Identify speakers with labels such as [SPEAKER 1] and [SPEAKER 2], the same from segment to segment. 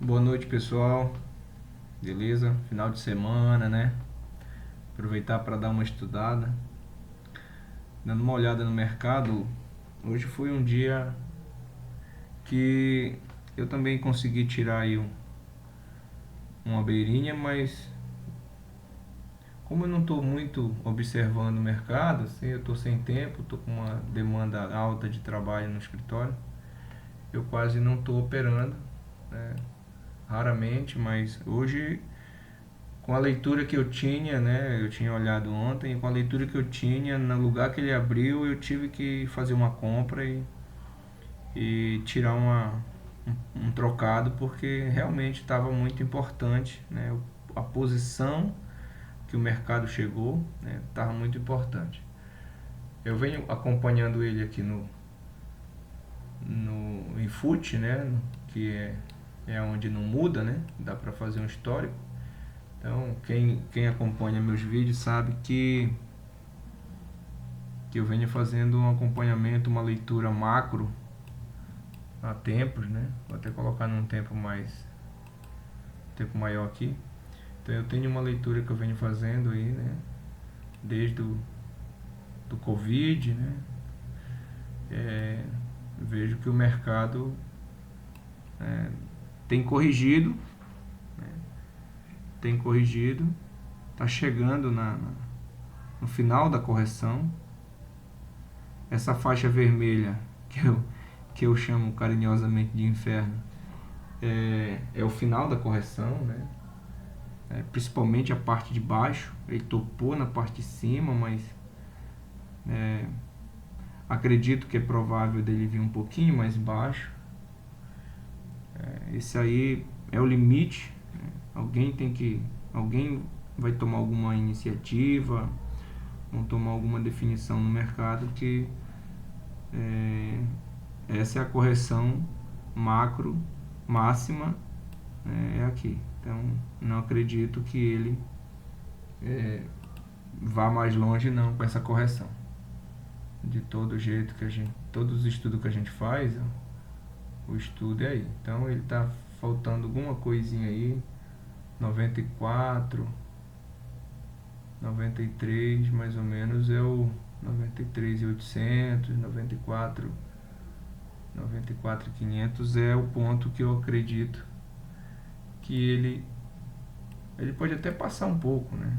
[SPEAKER 1] Boa noite, pessoal. Beleza? Final de semana, né? Aproveitar para dar uma estudada. Dando uma olhada no mercado. Hoje foi um dia que eu também consegui tirar aí uma beirinha, mas como eu não estou muito observando o mercado, assim, eu estou sem tempo, estou com uma demanda alta de trabalho no escritório, eu quase não estou operando, né? Raramente, mas hoje, com a leitura que eu tinha, né? Eu tinha olhado ontem, com a leitura que eu tinha, no lugar que ele abriu, eu tive que fazer uma compra e tirar um trocado, porque realmente estava muito importante, né? A posição que o mercado chegou, né? Estava muito importante. Eu venho acompanhando ele aqui no IFUT, né? Que é onde não muda, né? Dá para fazer um histórico. Então, quem acompanha meus vídeos sabe que eu venho fazendo um acompanhamento, uma leitura macro há tempos, né? Vou até colocar num tempo maior aqui. Então, eu tenho uma leitura que eu venho fazendo aí, né? Desde do Covid, né? Vejo que o mercado tem corrigido, né? Tem corrigido, está chegando no final da correção. Essa faixa vermelha que eu chamo carinhosamente de inferno é o final da correção, né? Principalmente a parte de baixo. Ele topou na parte de cima, mas acredito que é provável dele vir um pouquinho mais baixo. Esse aí é o limite, né? Alguém vai tomar alguma iniciativa, vão tomar alguma definição no mercado que essa é a correção macro máxima, é aqui. Então não acredito que ele vá mais longe não com essa correção. De todo jeito todos os estudos que a gente faz, o estudo é aí. Então ele está faltando alguma coisinha aí, 94, 93 mais ou menos é o 93.800, 94.500 é o ponto que eu acredito que ele pode até passar um pouco, né?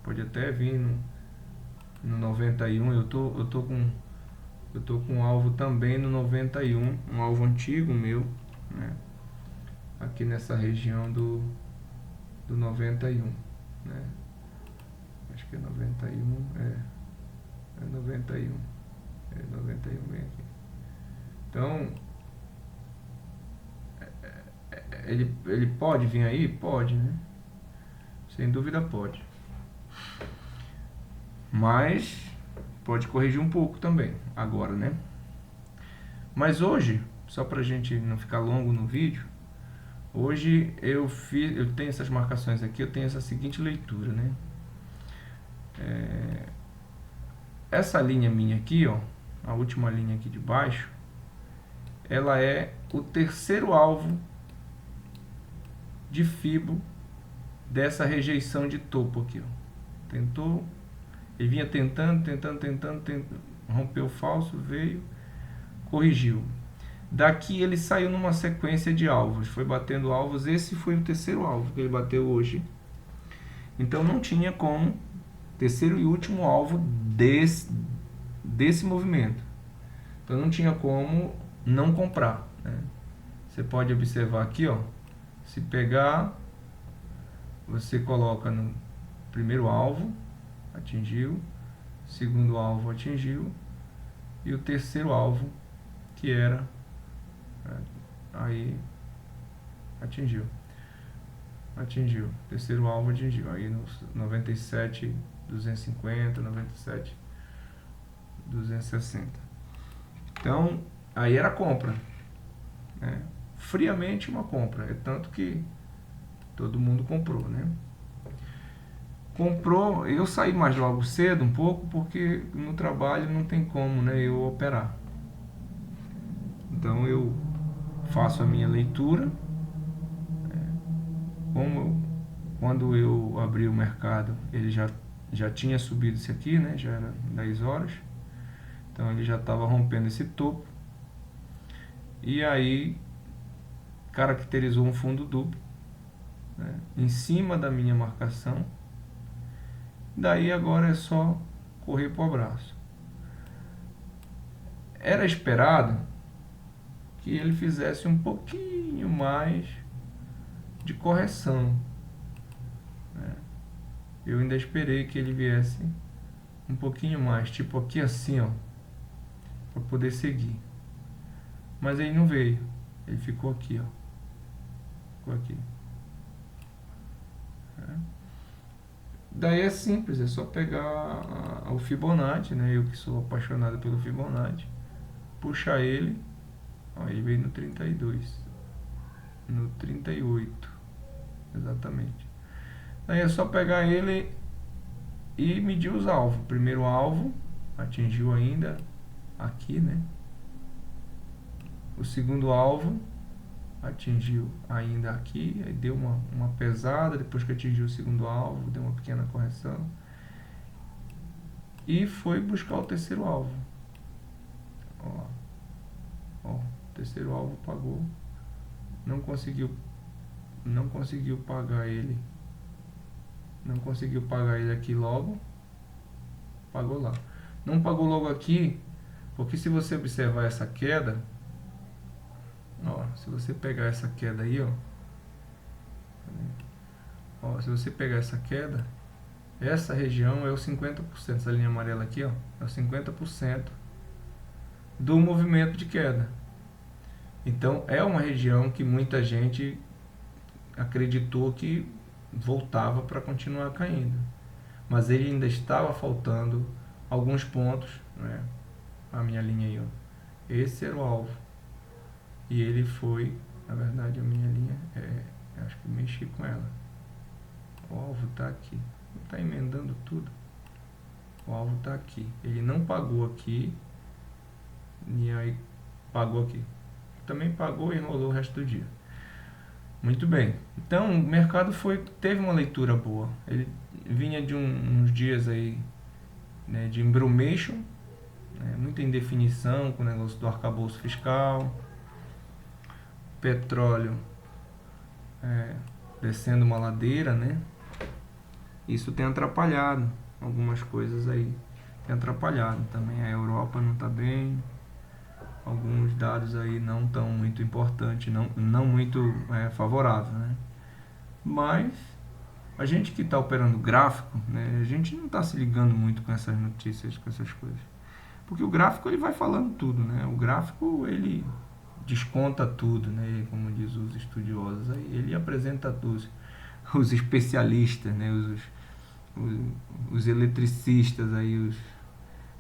[SPEAKER 1] Pode até vir no 91. Eu tô com um alvo também no 91, um alvo antigo meu, né? Aqui nessa região do 91, né? Acho que é 91, é 91, é 91 bem aqui. Então, ele pode vir aí? Pode, né? Sem dúvida pode. Mas pode corrigir um pouco também, agora, né? Mas hoje, só pra gente não ficar longo no vídeo, hoje eu tenho essas marcações aqui, eu tenho essa seguinte leitura, né? Essa linha minha aqui, ó, a última linha aqui de baixo, ela é o terceiro alvo de Fibo dessa rejeição de topo aqui, ó. Tentou, ele vinha tentando, rompeu o falso, veio, corrigiu. Daqui ele saiu numa sequência de alvos, foi batendo alvos, esse foi o terceiro alvo que ele bateu hoje. Então não tinha como, terceiro e último alvo desse movimento. Então não tinha como não comprar, né? Você pode observar aqui, ó, se pegar, você coloca no primeiro alvo, atingiu, segundo alvo atingiu, e o terceiro alvo, que era, aí atingiu, terceiro alvo atingiu, aí nos 97.250, 97.260. Então, aí era compra, né? Friamente uma compra, é tanto que todo mundo comprou, né? Comprou, eu saí mais logo cedo um pouco, porque no trabalho não tem como, né, eu operar. Então eu faço a minha leitura, Quando eu abri o mercado, ele já tinha subido isso aqui, né? Já era 10 horas. Então ele já estava rompendo esse topo. E aí caracterizou um fundo duplo, né, em cima da minha marcação. Daí agora é só correr para o abraço. Era esperado que ele fizesse um pouquinho mais de correção, né? Eu ainda esperei que ele viesse um pouquinho mais, tipo aqui assim, ó, para poder seguir. Mas ele não veio. Ele ficou aqui, ó. Ficou aqui. Daí é simples, é só pegar o Fibonacci, né? Eu que sou apaixonado pelo Fibonacci, puxar ele, ó, ele veio no 32, no 38, exatamente. Daí é só pegar ele e medir os alvos. O primeiro alvo atingiu ainda aqui, né? O segundo alvo atingiu ainda aqui, aí deu uma pesada, depois que atingiu o segundo alvo, deu uma pequena correção. E foi buscar o terceiro alvo. Ó, o terceiro alvo pagou. Não conseguiu pagar ele. Não conseguiu pagar ele aqui logo. Pagou lá. Não pagou logo aqui, porque se você observar essa queda, ó, se você pegar essa queda aí, ó, se você pegar essa queda, essa região é o 50%, essa linha amarela aqui, ó, é o 50% do movimento de queda. Então é uma região que muita gente acreditou que voltava para continuar caindo, mas ele ainda estava faltando alguns pontos, né? A minha linha aí, ó, esse era o alvo, e ele foi, na verdade a minha linha acho que mexi com ela. O alvo está aqui, está emendando tudo. O alvo está aqui, ele não pagou aqui, e aí pagou aqui, também pagou e enrolou o resto do dia. Muito bem, então o mercado teve uma leitura boa. Ele vinha de uns dias aí, né, de embrumation, né, muita indefinição com o negócio do arcabouço fiscal, petróleo descendo uma ladeira, né? Isso tem atrapalhado algumas coisas aí, tem atrapalhado também. A Europa não está bem, alguns dados aí não tão muito importantes, não muito favorável, né? Mas a gente que está operando gráfico, né, a gente não está se ligando muito com essas notícias, com essas coisas, porque o gráfico ele vai falando tudo, né? O gráfico ele desconta tudo, né? Como diz os estudiosos, aí ele apresenta os especialistas, né? Os eletricistas aí,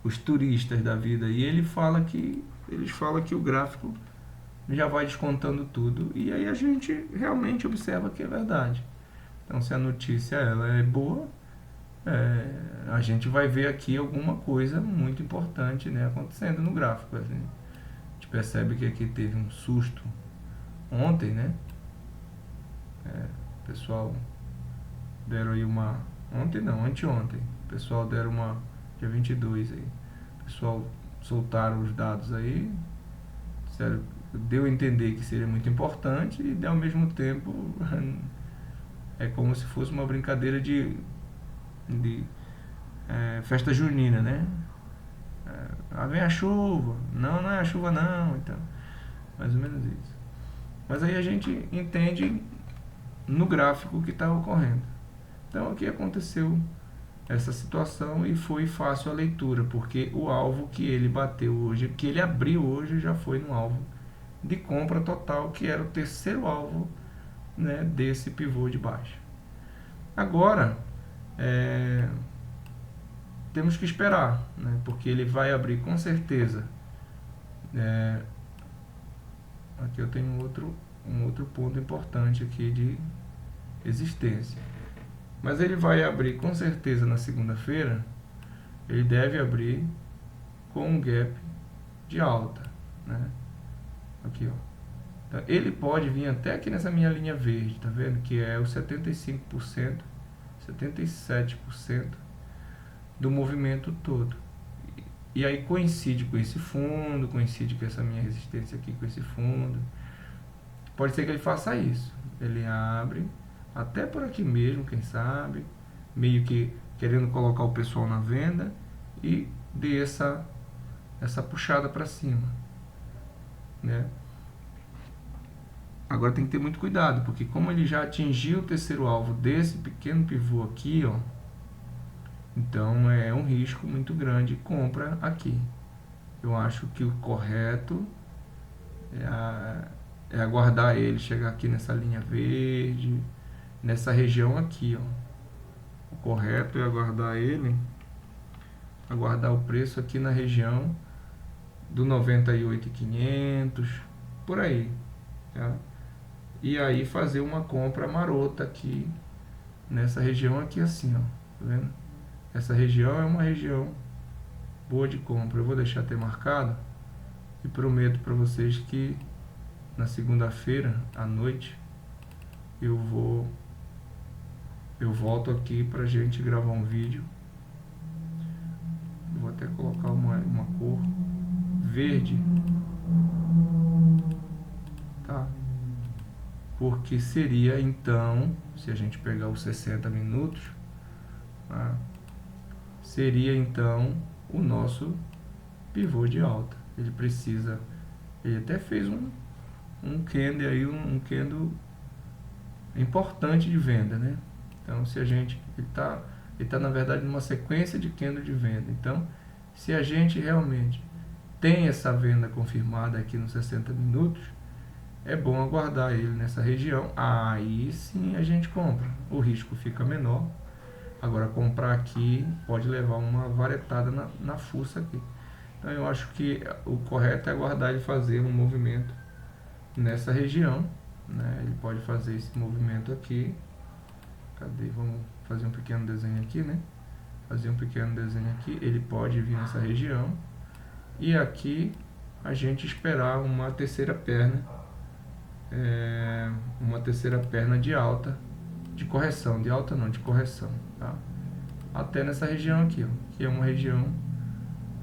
[SPEAKER 1] os turistas da vida, e eles falam que o gráfico já vai descontando tudo, e aí a gente realmente observa que é verdade. Então, se a notícia ela é boa, a gente vai ver aqui alguma coisa muito importante, né, acontecendo no gráfico. Assim. A gente percebe que aqui teve um susto ontem, né? O pessoal deram aí ontem não, anteontem. O pessoal deram dia 22 aí. O pessoal soltaram os dados aí, sério, deu a entender que seria muito importante e ao mesmo tempo é como se fosse uma brincadeira de festa junina, né? Vem a chuva, não é a chuva não, então, mais ou menos isso. Mas aí a gente entende no gráfico o que está ocorrendo. Então aqui aconteceu essa situação e foi fácil a leitura, porque o alvo que ele bateu hoje, que ele abriu hoje, já foi no alvo de compra total, que era o terceiro alvo, né, desse pivô de baixa. Agora, temos que esperar, né, porque ele vai abrir com certeza. Aqui eu tenho um outro ponto importante aqui de existência. Mas ele vai abrir com certeza na segunda-feira, ele deve abrir com um gap de alta, né? Aqui, ó, Então, ele pode vir até aqui nessa minha linha verde, tá vendo? Que é o 75%, 77% do movimento todo. E aí coincide com esse fundo, coincide com essa minha resistência aqui com esse fundo. Pode ser que ele faça isso. Ele abre, até por aqui mesmo, quem sabe, meio que querendo colocar o pessoal na venda e dê essa puxada para cima, né? Agora tem que ter muito cuidado, porque como ele já atingiu o terceiro alvo desse pequeno pivô aqui, ó, então é um risco muito grande compra aqui. Eu acho que o correto é aguardar ele chegar aqui nessa linha verde, nessa região aqui, ó. O correto é aguardar ele, aguardar o preço aqui na região do 98.500, por aí, tá? E aí fazer uma compra marota aqui nessa região aqui assim, ó, tá vendo? Essa região é uma região boa de compra. Eu vou deixar até marcado e prometo para vocês que na segunda-feira à noite eu volto aqui pra gente gravar um vídeo. Vou até colocar uma cor verde, tá? Porque seria então, se a gente pegar os 60 minutos, tá? Seria então o nosso pivô de alta. Ele até fez um candle aí, um candle importante de venda, né? Então, se a gente, ele tá na verdade numa sequência de candle de venda. Então, se a gente realmente tem essa venda confirmada aqui nos 60 minutos, é bom aguardar ele nessa região. Aí sim a gente compra, o risco fica menor. Agora, comprar aqui pode levar uma varetada na fuça aqui. Então, eu acho que o correto é aguardar ele fazer um movimento nessa região, né? Ele pode fazer esse movimento aqui. Cadê? Vamos fazer um pequeno desenho aqui, né? Fazer um pequeno desenho aqui. Ele pode vir nessa região. E aqui a gente esperar uma terceira perna. Uma terceira perna de alta. De correção. De alta não, de correção. Tá? Até nessa região aqui, ó, que é uma região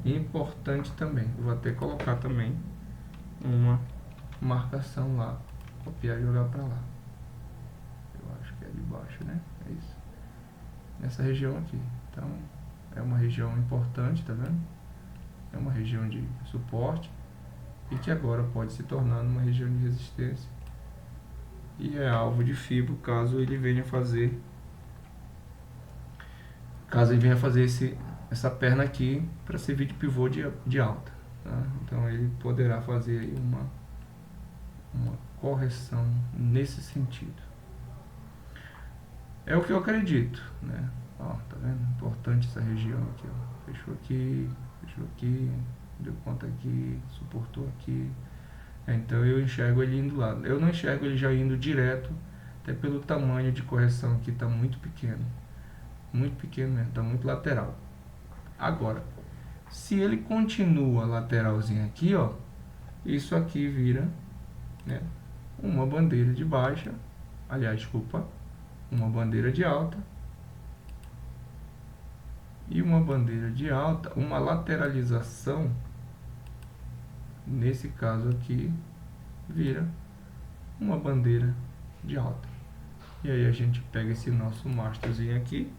[SPEAKER 1] importante também. Eu vou até colocar também uma marcação lá. Copiar e jogar para lá. Eu acho que é de baixo, né? É isso. Nessa região aqui. Então, é uma região importante, tá vendo? É uma região de suporte e que agora pode se tornar uma região de resistência. E é alvo de FIBO caso ele venha fazer essa perna aqui para servir de pivô de alta, tá? Então ele poderá fazer aí uma correção nesse sentido. É o que eu acredito, né? Ó, tá vendo? Importante essa região aqui, ó. Fechou aqui, deu ponta aqui, suportou aqui. Então eu enxergo ele indo lá. Eu não enxergo ele já indo direto, até pelo tamanho de correção aqui, tá muito pequeno. Muito pequeno mesmo, tá muito lateral. Agora, se ele continua lateralzinho aqui, ó, isso aqui vira, né, uma bandeira de baixa, aliás, desculpa, uma bandeira de alta e uma bandeira de alta, uma lateralização, nesse caso aqui, vira uma bandeira de alta. E aí a gente pega esse nosso masterzinho aqui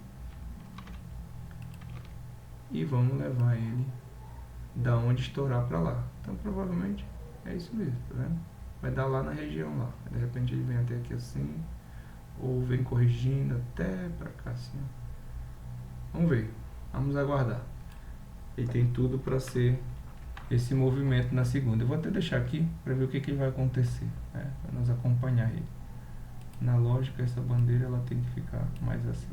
[SPEAKER 1] e vamos levar ele da onde estourar para lá. Então provavelmente é isso mesmo, tá vendo? Vai dar lá na região lá. De repente ele vem até aqui assim, ou vem corrigindo até para cá assim. Vamos ver, vamos aguardar. Ele tem tudo para ser esse movimento na segunda. Eu vou até deixar aqui para ver o que vai acontecer, né? Para nós acompanhar ele. Na lógica, essa bandeira ela tem que ficar mais assim.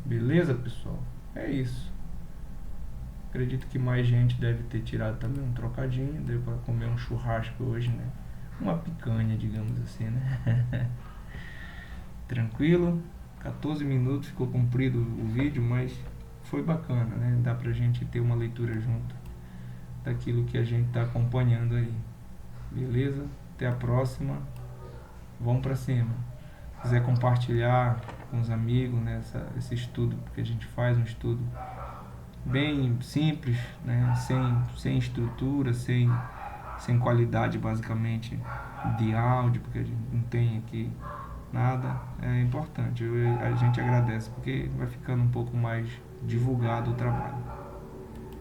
[SPEAKER 1] Beleza, pessoal? É isso. Acredito que mais gente deve ter tirado também um trocadinho. Deu para comer um churrasco hoje, né? Uma picanha, digamos assim, né? Tranquilo. 14 minutos, ficou comprido o vídeo, mas foi bacana, né? Dá pra gente ter uma leitura junto daquilo que a gente tá acompanhando aí. Beleza? Até a próxima. Vamos para cima. Se quiser compartilhar com os amigos, né, esse estudo que a gente faz, um estudo bem simples, né, sem estrutura, sem qualidade basicamente de áudio, porque a gente não tem aqui nada, é importante. A gente agradece porque vai ficando um pouco mais divulgado o trabalho.